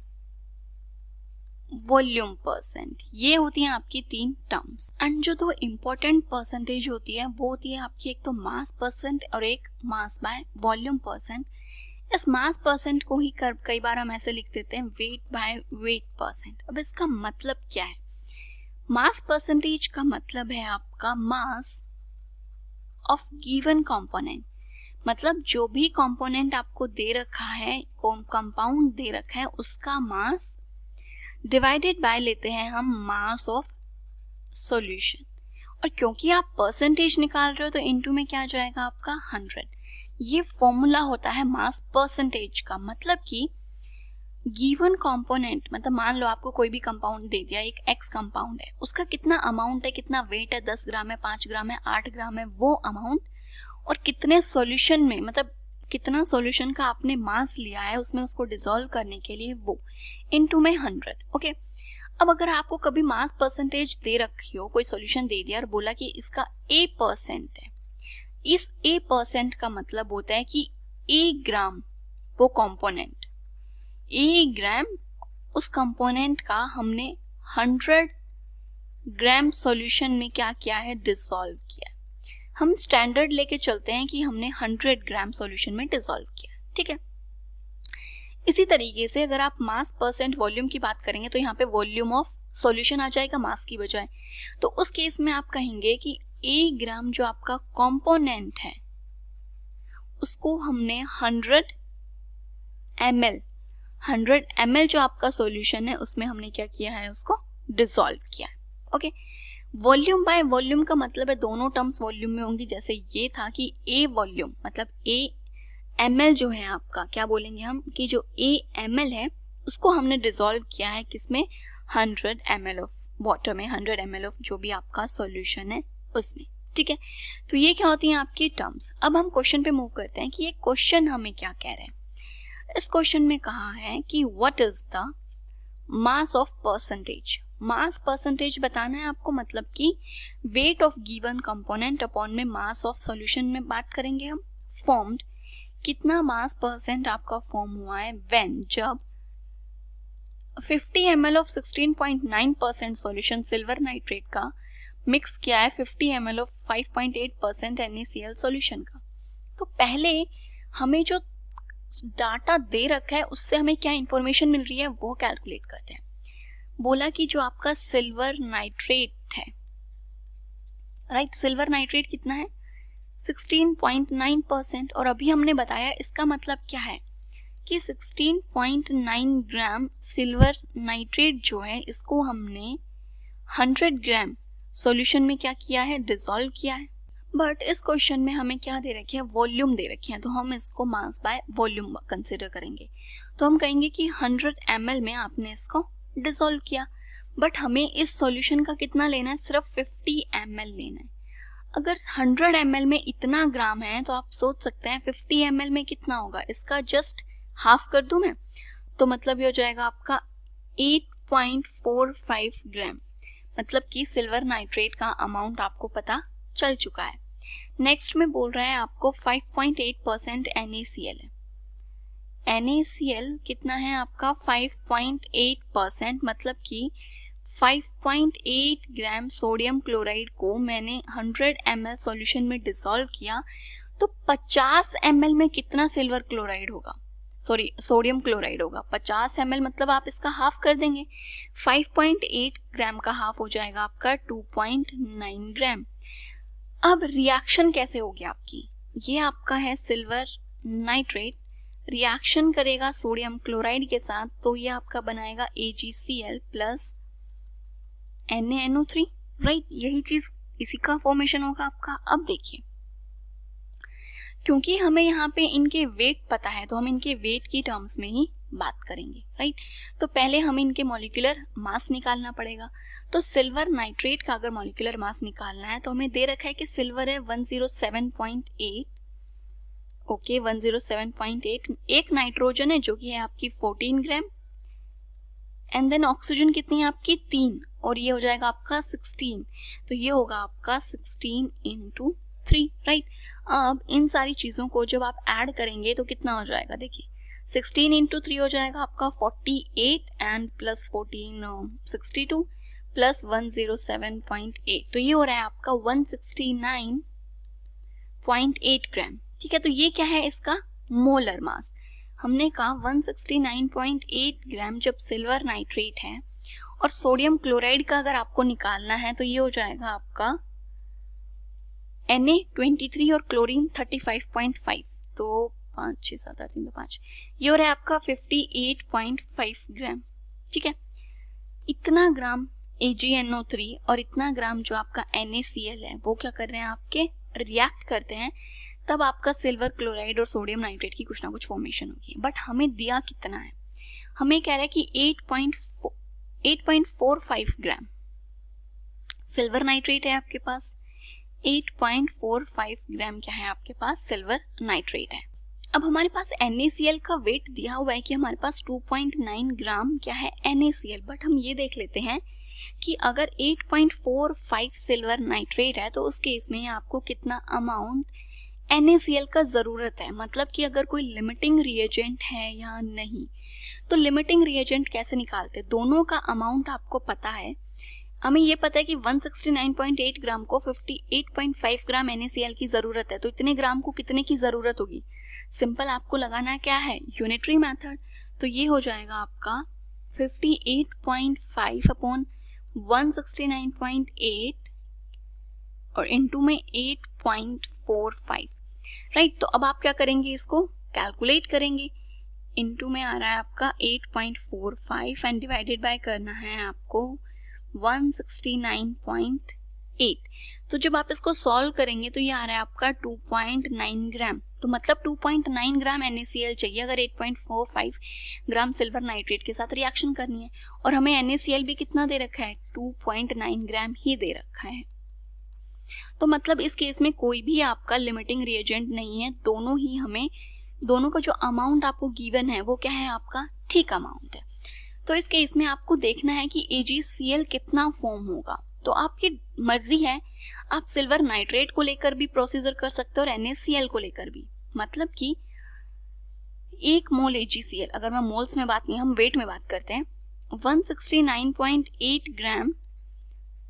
वॉल्यूम परसेंट। ये होती हैं आपकी 3 टर्म्स। एंड जो 2 इंपॉर्टेंट परसेंटेज होती है वो होती है आपकी एक तो मास परसेंट और एक मास बाय वॉल्यूम परसेंट। इस मास परसेंट को ही कई बार हम ऐसे लिख देते हैं वेट बाय वेट परसेंट। अब इसका मतलब क्या है? मास परसेंटेज का मतलब है आपका मास ऑफ गिवन कंपोनेंट, मतलब जो भी कंपोनेंट आपको दे रखा है, कंपाउंड दे रखा है, उसका मास डिवाइडेड बाय लेते हैं हम मास ऑफ सॉल्यूशन। और क्योंकि आप परसेंटेज निकाल रहे हो तो इनटू में क्या आ जाएगा आपका 100। ये फॉर्मूला होता है मास परसेंटेज का। मतलब कि गिवन कंपोनेंट, मतलब मान लो आपको कोई भी कंपाउंड दे दिया, एक एक्स कंपाउंड है, उसका कितना अमाउंट है, कितना वेट है, 10 ग्राम है, 5 ग्राम है, 8 ग्राम है, वो अमाउंट, और कितने सॉल्यूशन में, मतलब कितना सॉल्यूशन का आपने मास लिया है उसमें उसको डिसॉल्व करने के लिए, वो इनटू में 100। ओके अब अगर आपको कभी मास परसेंटेज दे रखी हो, कोई सॉल्यूशन दे दिया और बोला कि इसका A% है, इस A% का मतलब होता है कि A ग्राम वो कंपोनेंट, A ग्राम उस कंपोनेंट का हमने 100 ग्राम सॉल्यूशन में क्या किया है, डिसॉल्व किया। हम स्टैंडर्ड लेके चलते हैं कि हमने 100 ग्राम सॉल्यूशन में डिसॉल्व किया, ठीक है। इसी तरीके से अगर आप मास परसेंट वॉल्यूम की बात करेंगे तो यहाँ पे वॉल्यूम ऑफ सॉल्यूशन आ जाएगा मास की बजाय। तो उस केस में आप कहेंगे कि A ग्राम जो आपका कंपोनेंट है उसको हमने 100 ml जो आपका सॉल्यूशन है उसमें हमने क्या किया है, उसको डिसॉल्व किया है। ओके वॉल्यूम बाय वॉल्यूम का मतलब है दोनों टर्म्स वॉल्यूम में होंगी। जैसे ये था कि A वॉल्यूम मतलब A ml जो है आपका, क्या बोलेंगे हम कि जो A ml है उसको हमने डिसॉल्व किया है किसमें, 100 ml ऑफ वाटर में, 100 ml ऑफ जो भी आपका सॉल्यूशन है उसमें, ठीक है। तो ये क्या होती हैं आपकी टर्म्स। अब हम क्वेश्चन पे मूव करते हैं कि ये क्वेश्चन हमें क्या कह रहे हैं। इस क्वेश्चन में कहा है कि what is the mass of percentage. Mass percentage बताना है आपको, मतलब कि weight of given component upon में मास ऑफ सॉल्यूशन में बात करेंगे हम। फॉर्म्ड, कितना मास परसेंट आपका फॉर्म हुआ है व्हेन, जब 50 ml of 16.9% solution silver nitrate का मिक्स किया है 50 ml ऑफ 5.8% NaCl सॉल्यूशन का। तो पहले हमें जो डाटा दे रखा है उससे हमें क्या इंफॉर्मेशन मिल रही है वो कैलकुलेट करते हैं। बोला कि जो आपका सिल्वर नाइट्रेट है, राइट, सिल्वर नाइट्रेट कितना है 16.9%, और अभी हमने बताया इसका मतलब क्या है कि 16.9 ग्राम सिल्वर नाइट्रेट जो है इसको हमने 100 ग्राम सॉल्यूशन में क्या किया है, डिसॉल्व किया है। बट इस क्वेश्चन में हमें क्या दे रखी है, वॉल्यूम दे रखी है, तो हम इसको मास बाय वॉल्यूम कंसिडर करेंगे। तो हम कहेंगे कि 100 ml में आपने इसको डिसॉल्व किया, बट हमें इस सॉल्यूशन का कितना लेना है, सिर्फ 50 ml लेना है। अगर 100 ml में इतना ग्राम है तो आप सोच सकते हैं 50 ml में कितना होगा, इसका जस्ट हाफ कर दूं मैं, तो मतलब ये हो जाएगा आपका 8.45 ग्राम। मतलब कि सिल्वर नाइट्रेट का अमाउंट आपको पता चल चुका है। नेक्स्ट में बोल रहा है आपको 5.8% NaCl है। NaCl कितना है आपका 5.8%, मतलब कि 5.8 ग्राम सोडियम क्लोराइड को मैंने 100 ml सॉल्यूशन में डिसॉल्व किया, तो 50 ml में कितना सिल्वर क्लोराइड होगा, सॉरी सोडियम क्लोराइड होगा। 50 ml मतलब आप इसका हाफ कर देंगे, 5.8 ग्राम का हाफ हो जाएगा आपका 2.9 ग्राम। अब रिएक्शन कैसे होगी आपकी, ये आपका है सिल्वर नाइट्रेट, रिएक्शन करेगा सोडियम क्लोराइड के साथ, तो ये आपका बनाएगा AgCl प्लस NaNO3, राइट। यही चीज इसी का फॉर्मेशन होगा आपका। अब देखिए, क्योंकि हमें यहाँ पे इनके वेट पता है तो हम इनके वेट की टर्म्स में ही बात करेंगे, राइट। तो पहले हमें इनके मॉलिक्यूलर मास निकालना पड़ेगा। तो सिल्वर नाइट्रेट का अगर मॉलिक्यूलर मास निकालना है तो हमें दे रखा है कि सिल्वर है 107.8, ओके 107.8, एक नाइट्रोजन है जो कि है आपकी 14 ग्राम, एंड देन ऑक्सीजन कितनी है आपकी 3, और ये हो जाएगा आपका 16, तो ये होगा आपका 16 into 3, राइट। अब इन सारी चीजों को जब आप ऐड करेंगे तो कितना हो जाएगा, देखिए 16 into 3 हो जाएगा आपका 48 एंड प्लस 14 62 प्लस 107.8, तो ये हो रहा है आपका 169.8 ग्राम, ठीक है। तो ये क्या है, इसका मोलर मास। हमने कहा 169.8 ग्राम जब सिल्वर नाइट्रेट है, और सोडियम क्लोराइड का अगर आपको निकालना है तो ये हो जाएगा आपका Na23 और क्लोरीन 35.5, तो 5 6 7 8 3 5, ये हो रहा है आपका 58.5 ग्राम, ठीक है। इतना ग्राम AgNO3 और इतना ग्राम जो आपका NaCl है वो क्या कर रहे हैं, आपके रिएक्ट करते हैं, तब आपका सिल्वर क्लोराइड और सोडियम नाइट्रेट की कुछ ना कुछ फॉर्मेशन होगी। बट हमें दिया कितना है, हमें कह रहा है कि 8.45 ग्राम सिल्वर नाइट्रेट है आपके पास, 8.45 ग्राम क्या है आपके पास, सिल्वर नाइट्रेट है। अब हमारे पास NaCl का वेट दिया हुआ है कि हमारे पास 2.9 ग्राम क्या है NaCl, बट हम ये देख लेते हैं कि अगर 8.45 सिल्वर नाइट्रेट है तो उस केस में आपको कितना अमाउंट NaCl का जरूरत है, मतलब कि अगर कोई लिमिटिंग रिएजेंट है या नहीं। तो लिमिटिंग रिएजेंट कैसे निकालते, दोनों का अमाउंट आपको पता है। हमें ये पता है कि 169.8 ग्राम को 58.5 ग्राम NaCl की जरूरत है, तो इतने ग्राम को कितने की जरूरत होगी, सिंपल आपको लगाना क्या है, यूनिटरी मेथड। तो ये हो जाएगा आपका 58.5 अपॉन 169.8 और इनटू में 8.45, राइट। तो अब आप क्या करेंगे, इसको कैलकुलेट करेंगे। इनटू में आ रहा है आपका 8.45 एंड डिवाइडेड बाय करना है आपको 169.8। तो जब आप इसको सॉल्व करेंगे तो ये आ रहा है आपका 2.9 ग्राम, तो मतलब 2.9 ग्राम NaCl चाहिए अगर 8.45 ग्राम सिल्वर नाइट्रेट के साथ रिएक्शन करनी है, और हमें NaCl भी कितना दे रखा है, 2.9 ग्राम ही दे रखा है। तो मतलब इस केस में कोई भी आपका लिमिटिंग रिएजेंट नहीं है, दोनों का जो अमाउंट आपको गिवन है वो क्या है, आपका ठीक अमाउंट है। तो इस केस में आपको देखना है कि AgCl कितना फॉर्म होगा, तो आपकी मर्जी है, आप सिल्वर नाइट्रेट को लेकर भी प्रोसीजर कर सकते हो और NaCl को लेकर भी। मतलब कि 1 मोल AgCl, अगर मैं मोल्स में बात नहीं, हम वेट में बात करते हैं, 169.8 ग्राम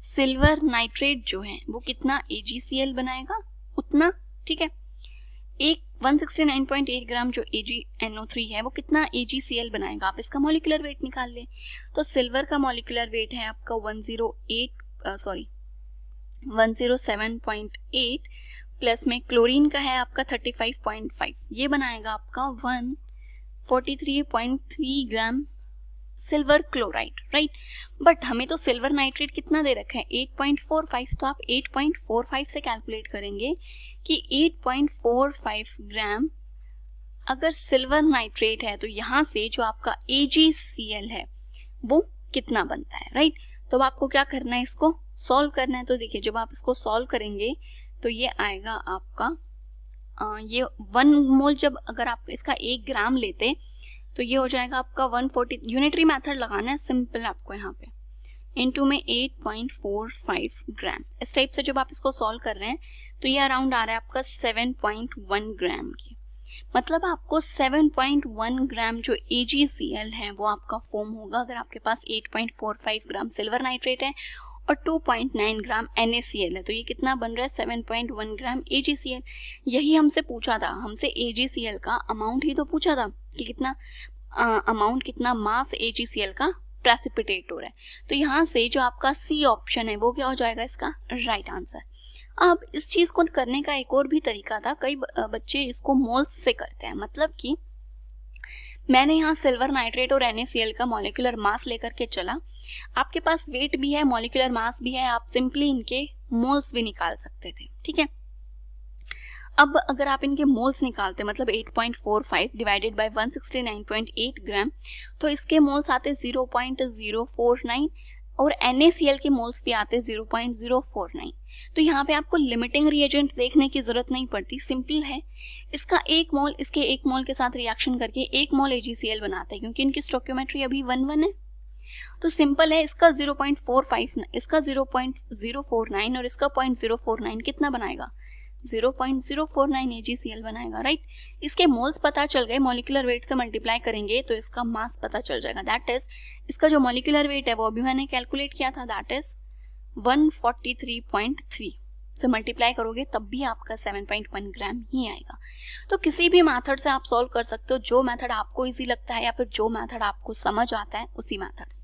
सिल्वर नाइट्रेट जो है वो कितना AgCl बनाएगा, उतना, ठीक है। एक 169.8 ग्राम जो AgNO3 है वो कितना AgCl बनाएगा, आप इसका मॉलिक्यूलर वेट निकाल लें। तो सिल्वर का मॉलिक्यूलर वेट है आपका 107.8 प्लस में क्लोरीन का है आपका 35.5, ये बनाएगा आपका 43.3 ग्राम सिल्वर क्लोराइड, राइट। बट हमें तो सिल्वर नाइट्रेट कितना दे रखा है 8.45, तो आप 8.45 से कैलकुलेट करेंगे कि 8.45 ग्राम अगर सिल्वर नाइट्रेट है तो यहाँ से जो आपका AgCl है वो कितना बनता है, राइट। तो अब आपको क्या करना है, इसको सॉल्व करना है। तो देखिए जब आप इसको सॉल्व करेंगे तो ये आएगा आपका ये 1 मोल, जब अगर आप इसका 1 ग्राम लेते तो ये हो जाएगा आपका 140, यूनिटरी मेथड लगाना है सिंपल आपको यहाँ पे, इनटू में 8.45 ग्राम। इस टाइप से जब आप इसको सॉल्व कर रहे हैं तो ये अराउंड आ रहा है आपका 7.1 ग्राम की। मतलब आपको 7.1 ग्राम जो AgCl है वो आपका फॉर्म होगा अगर आपके पास 8.45 ग्राम सिल्वर नाइट्रेट है और 2.9 ग्राम NaCl है। तो ये कितना बन रहा है 7.1 ग्राम AgCl। यही हमसे पूछा था, हमसे AgCl का अमाउंट ही तो पूछा था कि कितना अमाउंट, कितना मास AgCl का प्रेसिपिटेट हो रहा है। तो यहाँ से जो आपका C ऑप्शन है वो क्या हो जाएगा इसका राइट आंसर। अब इस चीज को करने का एक और भी तरीका था, कई बच्चे इसको मोल्स से करते हैं। मतलब कि मैंने यहाँ सिल्वर नाइट्रेट और NaCl का मॉलिक्यूलर मास लेकर के चला, आपके पास वेट भी है, मॉलिक्यूलर मास भी है, आप सिंपली इनके मोल्स भी निकाल सकते थे, ठीक है। अब अगर आप इनके मोल्स निकालते मतलब 8.45 डिवाइडेड बाय 169.8 ग्राम, तो इसके मोल्स आते 0.049 और NaCl के मोल्स भी आते 0.049। तो यहाँ पे आपको लिमिटिंग रिएजेंट देखने की जरूरत नहीं पड़ती, सिंपल है। इसका 1 मोल इसके 1 मोल के साथ रिएक्शन करके 1 मोल AgCl बनाता है, क्योंकि इनकी स्टोइकियोमेट्री अभी 1 है। तो सिंपल है, इसका 0.45, इसका 0.049 और इसका 0.049 कितना बनाएगा 0.049 AgCl बनाएगा, राइट। इसके मोल्स पता चल गए, मॉलिक्यूलर वेट से मल्टीप्लाई करेंगे तो इसका मास पता चल जाएगा। दैट इज इसका जो मॉलिक्यूलर वेट है वो अभी मैंने कैलकुलेट किया था, दैट इज 143.3 से मल्टीप्लाई करोगे तब भी आपका 7.1 ग्राम ही आएगा। तो किसी भी मेथड से आप सॉल्व कर सकते हो, जो मेथड आपको इजी लगता है या फिर जो मेथड आपको समझ आता है उसी मेथड से।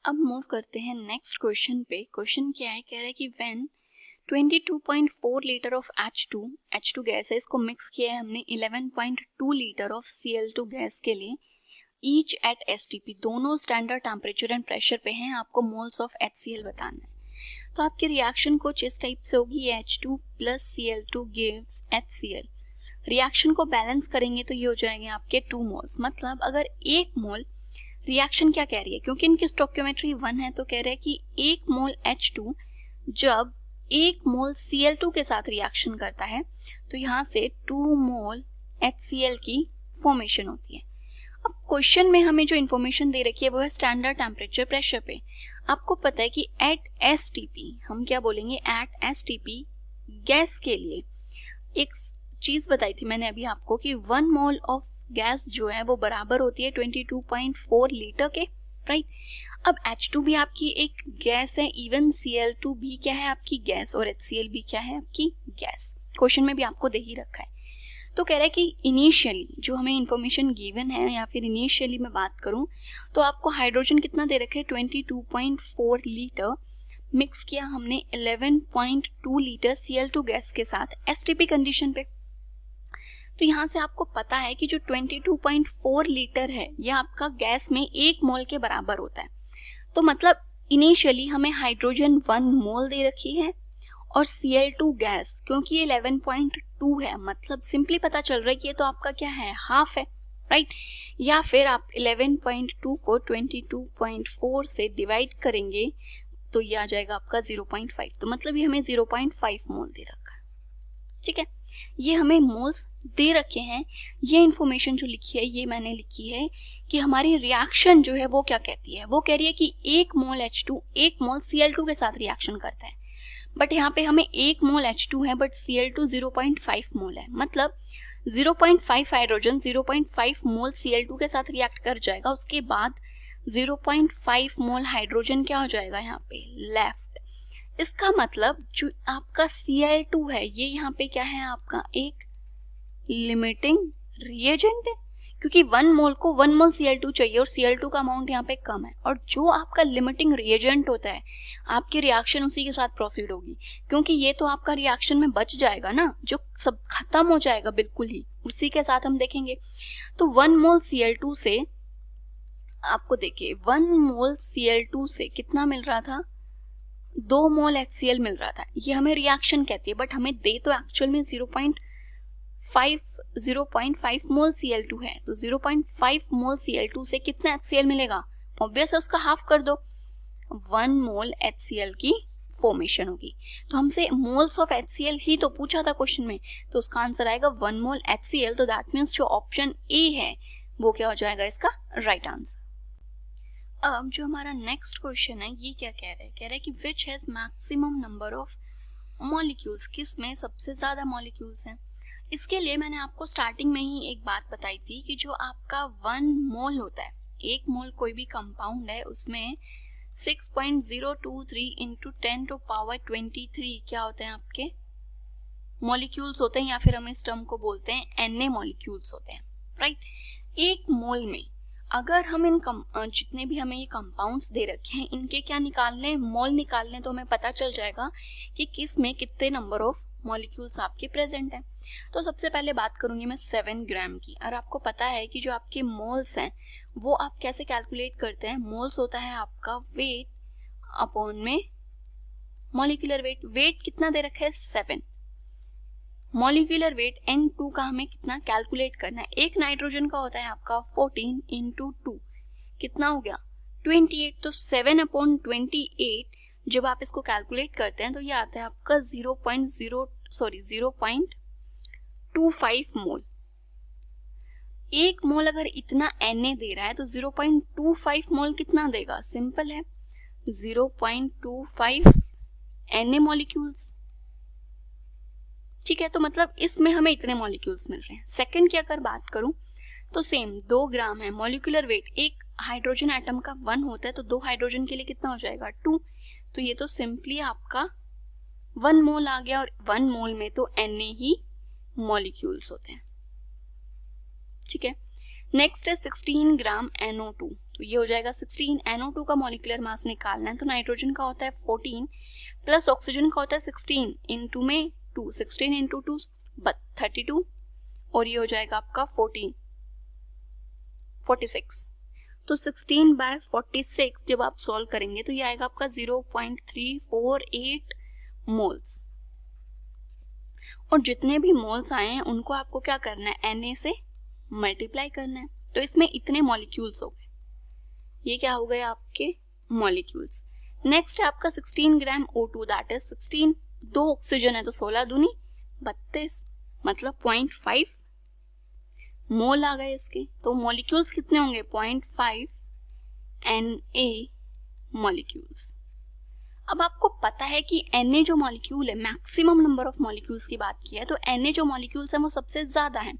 अब मूव करते हैं नेक्स्ट क्वेश्चन पे। क्वेश्चन क्या है, कह रहा है कि when 22.4 litre of H2 gas है, इसको मिक्स किया है हमने 11.2 लीटर ऑफ Cl2 गैस के लिए, ईच एट STP, दोनों स्टैंडर्ड टेम्परेचर एंड प्रेशर पे हैं, आपको मोल्स ऑफ HCl बताना है। तो आपकी रिएक्शन कुछ इस टाइप से होगी, H2 plus Cl2 gives HCl। Reaction को बैलेंस करेंगे तो ये हो जाएंगे आपके 2 मोल्स। मतलब अगर 1 मोल, रिएक्शन क्या कह रही है, क्योंकि इनकी स्टोइकियोमेट्री 1 है तो कह रहे हैं कि 1 मोल H2 जब 1 मोल Cl2 के साथ रिएक्शन करता है तो यहाँ से 2 मोल HCl की फॉर्मेशन होती है। अब क्वेश्चन में हमें जो इन्फॉर्मेशन दे रखी है वो है स्टैंडर्ड टेम्परेचर प्रेशर पे। आपको पता है कि एट STP, हम क्या बोलेंगे एट STP गैस के लिए एक चीज बताई थी मैंने अभी आपको कि 1 मोल ऑफ गैस जो है वो बराबर होती है 22.4 लीटर के, राइट। अब H2 भी आपकी एक गैस है, इवन Cl2 भी क्या है आपकी गैस और HCl भी क्या है आपकी गैस। क्वेश्चन में भी आपको दे ही रखा है। तो कह रहा है कि इनिशियली जो हमें इंफॉर्मेशन गिवन है या फिर इनिशियली मैं बात करूं तो आपको हाइड्रोजन कितना दे रखे 22.4 लीटर, मिक्स किया हमने 11.2 लीटर Cl2 गैस के साथ STP कंडीशन पे। तो यहाँ से आपको पता है कि जो 22.4 लीटर है यह आपका गैस में 1 मोल के बराबर होता है। तो मतलब इनिशियली हमें हाइड्रोजन 1 मोल दे रखी है और Cl2 गैस क्योंकि ये 11.2 है, मतलब सिंपली पता चल रहा है कि ये तो आपका क्या है हाफ है, राइट। या फिर आप 11.2 को 22.4 से डिवाइड करेंगे तो ये आ जाएगा आपका 0.5। तो मतलब ये हमें 0.5 मोल दे रखा है, ठीक है। ये हमें मोल्स दे रखे हैं। ये इंफॉर्मेशन जो लिखी है ये मैंने लिखी है कि हमारी रिएक्शन जो है वो क्या कहती है, वो कह रही है कि 1 मोल H2 1 मोल Cl2 के साथ रिएक्शन करता है। बट यहाँ पे हमें 1 मोल H2 है बट Cl2 0.5 मोल है, मतलब 0.5 हाइड्रोजन 0.5 मोल Cl2 के साथ रिएक्ट कर जाएगा, उसके बाद 0.5 मोल हाइड्रोजन क्या हो जाएगा यहाँ पे लेफ्ट। इसका मतलब जो आपका Cl2 है ये यहाँ पे क्या है आपका एक लिमिटिंग रिएजेंट है, क्योंकि 1 मोल को 1 मोल Cl2 चाहिए और Cl2 का अमाउंट यहाँ पे कम है, और जो आपका लिमिटिंग रिएजेंट होता है आपकी रिएक्शन उसी के साथ प्रोसीड होगी, क्योंकि ये तो आपका रिएक्शन में बच जाएगा ना, जो सब खत्म हो जाएगा बिल्कुल ही, उसी के साथ हम देखेंगे। तो 1 मोल Cl2 से आपको देखिए 1 मोल Cl2 से कितना मिल रहा था, 2 मोल HCl मिल रहा था। ये हमें रिएक्शन कहती है, बट हमें दे तो एक्चुअल में 0.5 मोल Cl2 है। तो 0.5 मोल Cl2 से कितना HCl मिलेगा, ऑब्वियस है उसका हाफ कर दो, 1 मोल HCl की फॉर्मेशन होगी। तो हमसे मोल्स ऑफ HCl ही तो पूछा था क्वेश्चन में, तो उसका आंसर आएगा 1 मोल HCl। तो दैट मीन्स जो ऑप्शन ए है वो क्या हो जाएगा इसका राइट आंसर। अब जो हमारा नेक्स्ट क्वेश्चन है ये क्या कह रहा है कि which has maximum number of molecules, किस में सबसे ज्यादा मॉलिक्यूल्स हैं। इसके लिए मैंने आपको स्टार्टिंग में ही एक बात बताई थी कि जो आपका 1 मोल होता है, 1 मोल कोई भी कंपाउंड है उसमें 6.023 इंटू 10⁻23 क्या होते हैं आपके मॉलिक्यूल्स होते हैं, या फिर हम इस टर्म को बोलते हैं Na मॉलिक्यूल्स होते हैं, राइट। 1 मोल में अगर हम इन जितने भी हमें ये कंपाउंड्स दे रखे हैं इनके क्या निकालने, मोल निकालने, तो हमें पता चल जाएगा कि किस में कितने नंबर ऑफ मॉलिक्यूल्स आपके प्रेजेंट हैं। तो सबसे पहले बात करूंगी मैं 7 ग्राम की, और आपको पता है कि जो आपके मोल्स हैं वो आप कैसे कैलकुलेट करते हैं, मोल्स होता है आपका वेट अपॉन में मॉलिक्यूलर वेट। वेट कितना दे रखा है 7, मॉलिक्यूलर वेट N2 का हमें कितना कैलकुलेट करना है। एक नाइट्रोजन का होता है आपका 14 इंटू 2 कितना हो गया 28, तो 7/28 जब आप इसको कैलकुलेट करते हैं तो ये आता है आपका 0.25 मोल। एक मोल अगर इतना Na दे रहा है तो 0.25 मोल कितना देगा, सिंपल है 0.25 Na मॉलिक्यूल्स, ठीक है। तो मतलब इसमें हमें इतने मॉलिक्यूल्स मिल रहे हैं। सेकंड की अगर बात करूं तो सेम 2 ग्राम है, मॉलिक्यूलर वेट एक हाइड्रोजन एटम का 1 होता है, तो 2 हाइड्रोजन के लिए कितना हो जाएगा 2, तो ये तो सिंपली आपका 1 मोल आ गया, और 1 मोल में तो Na ही मॉलिक्यूल्स होते हैं, ठीक है। नेक्स्ट है 16 ग्राम NO2, तो ये हो जाएगा 16, NO2 का मॉलिक्यूलर मास निकालना है, तो नाइट्रोजन का होता है 14 प्लस ऑक्सीजन का होता है 16 इंटू में 2, 16 इंटू 2 32, और ये हो जाएगा आपका 46। तो 16/46 जब आप सॉल्व करेंगे तो ये आएगा आपका 0.348 मोल्स, और जितने भी मोल्स आए हैं उनको आपको क्या करना है Na से मल्टीप्लाई करना है। तो इसमें इतने मॉलिक्यूल्स हो गए, ये क्या हो गए आपके मॉलिक्यूल्स। नेक्स्ट है आपका 16 ग्राम O2, दैट इज 16, 2 ऑक्सीजन है तो 16 दूनी 32, मतलब 0.5 मोल आ गए इसके। तो मॉलिक्यूल्स कितने होंगे 0.5 Na मॉलिक्यूल्स। अब आपको पता है कि Na जो मॉलिक्यूल है, मैक्सिमम नंबर ऑफ मॉलिक्यूल्स की बात की है, तो Na जो मॉलिक्यूल्स है वो सबसे ज्यादा है,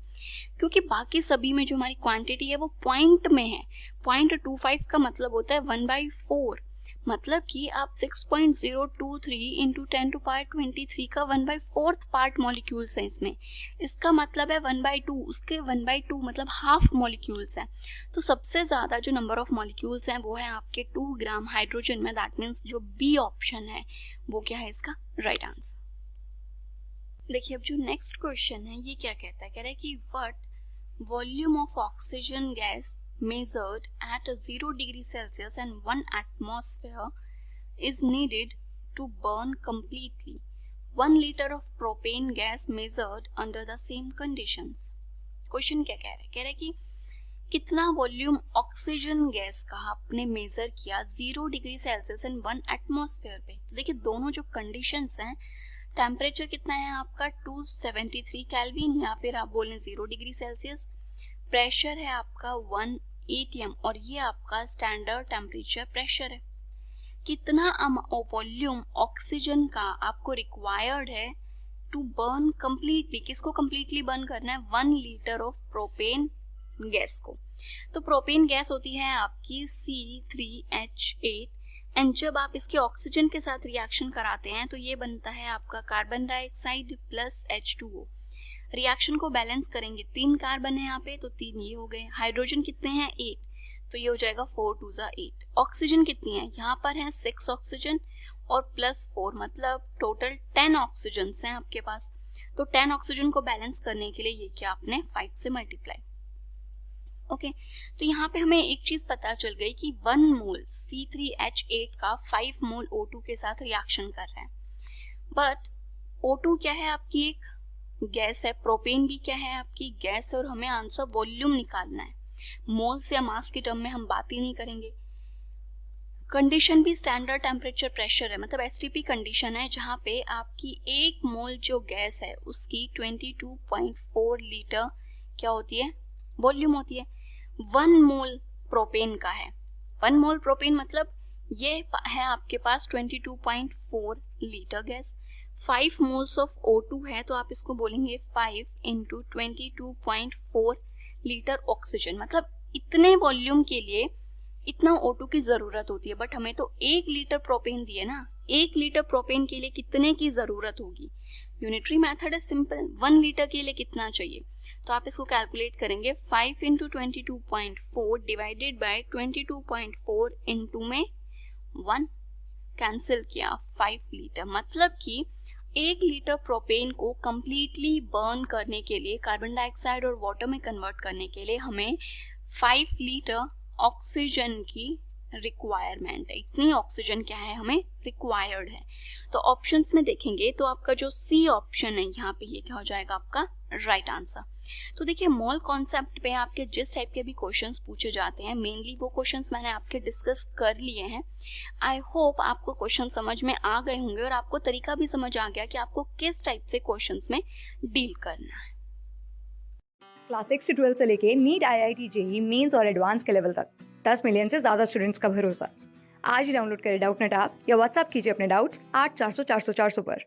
क्योंकि बाकी सभी में जो हमारी क्वांटिटी है वो पॉइंट में है। 0.25 का मतलब होता है 1/4, मतलब कि आप 6.023 इंटू 10⁻23 का 1/4 पार्ट मॉलिक्यूल्स है इसमें। इसका मतलब है 1/2, उसके 1/2 मतलब हाफ मॉलिक्यूल्स है। तो सबसे ज्यादा जो नंबर ऑफ मॉलिक्यूल्स हैं वो है आपके 2 ग्राम हाइड्रोजन में, दैट मीन्स जो बी ऑप्शन है वो क्या है इसका राइट आंसर। देखिए अब जो नेक्स्ट क्वेश्चन है ये क्या कहता है, कह रहा है कि what volume of oxygen gas measured at 0 degree Celsius and 1 atmosphere is needed to burn completely 1 liter of propane gas measured under the same conditions। Question क्या कह रहा है, कह रहा है कि कितना वॉल्यूम ऑक्सीजन गैस का आपने मेजर किया 0 डिग्री सेल्सियस एंड 1 एटमॉस्फेयर पे। तो देखिए दोनों जो कंडीशंस हैं, टेम्परेचर कितना है आपका 273 केल्विन या फिर आप बोलें 0 डिग्री सेल्सियस, प्रेशर है आपका 1 atm और ये आपका स्टैंडर्ड टेम्परेचर प्रेशर है। कितना वॉल्यूम ऑक्सीजन का आपको रिक्वायर्ड है टू बर्न कंप्लीटली, किसको कंप्लीटली बर्न करना है 1 लीटर ऑफ प्रोपेन गैस को। तो प्रोपेन गैस होती है आपकी C3H8 एंड जब आप इसके ऑक्सीजन के साथ रिएक्शन कराते हैं तो ये बनता है आपका carbon dioxide plus H2O। Reaction को बैलेंस करेंगे, 3 कार्बन है यहाँ पे तो 3 ये हो गए, हाइड्रोजन कितने हैं 8 तो ये हो जाएगा 4 2 जा 8। ऑक्सीजन कितनी है, यहाँ पर है 6 ऑक्सीजन और प्लस 4 मतलब टोटल 10 ऑक्सीजन हैं आपके पास। तो 10 ऑक्सीजन को बैलेंस करने के लिए ये क्या आपने 5 से मल्टीप्लाई। ओके तो यहाँ पे हमें एक चीज पता चल गई कि 1 मोल C3H8 का 5 मोल O2 के साथ रिएक्शन कर रहा है। बट O2 क्या है, आपकी एक गैस है, प्रोपेन भी क्या है, आपकी गैस है, और हमें आंसर वॉल्यूम निकालना है। मोल्स या मास की टर्म में हम बात ही नहीं करेंगे। कंडीशन भी स्टैंडर्ड टेम्परेचर प्रेशर है, मतलब एसटीपी कंडीशन है, जहाँ पे आपकी 1 मोल जो गैस है उसकी 22.4 लीटर क्या होती है, वॉल्यूम होती है। 1 मोल प्रोपेन का है, 1 मोल प्रोपेन मतलब ये है आपके पास 22.4 litre gas. 5 moles of O2 है तो आप इसको बोलेंगे 5 इंटू 22.4 लीटर ऑक्सीजन, मतलब इतने वॉल्यूम के लिए इतना O2 की जरूरत होती है। बट हमें तो 1 लीटर प्रोपेन दिए ना, 1 लीटर प्रोपेन के लिए कितने की जरूरत होगी। यूनिटरी मेथड है सिंपल, 1 लीटर के लिए कितना चाहिए, तो आप इसको कैलकुलेट करेंगे 5 इंटू 22.4 डिवाइडेड बाय 22.4 इंटू में 1 कैंसिल किया 5 लीटर, मतलब कि 1 लीटर प्रोपेन को कंप्लीटली बर्न करने के लिए, कार्बन डाइऑक्साइड और वाटर में कन्वर्ट करने के लिए हमें 5 लीटर ऑक्सीजन की रिक्वायरमेंट है। इतनी ऑक्सीजन क्या है हमें रिक्वायर्ड है। तो ऑप्शंस में देखेंगे तो आपका जो सी ऑप्शन है यहाँ पे ये क्या हो जाएगा आपका राइट आंसर। तो देखिए मोल कॉन्सेप्ट पे आपके जिस टाइप के भी क्वेश्चंस पूछे जाते हैं मेनली वो क्वेश्चंस मैंने आपके डिस्कस कर लिए हैं। आई होप आपको क्वेश्चन समझ में आ गए होंगे और आपको तरीका भी समझ आ गया कि आपको किस टाइप से क्वेश्चंस में डील करना है। क्लास 6 से 12 से लेके नीट IIT JEE मेंस और एडवांस के लेवल तक 10 मिलियन से ज़्यादा स्टूडेंट्स का भरोसा। आज ही डाउनलोड करें डाउटनेट ऐप या व्हाट्सएप कीजिए अपने डाउट्स 8400 400 400 पर।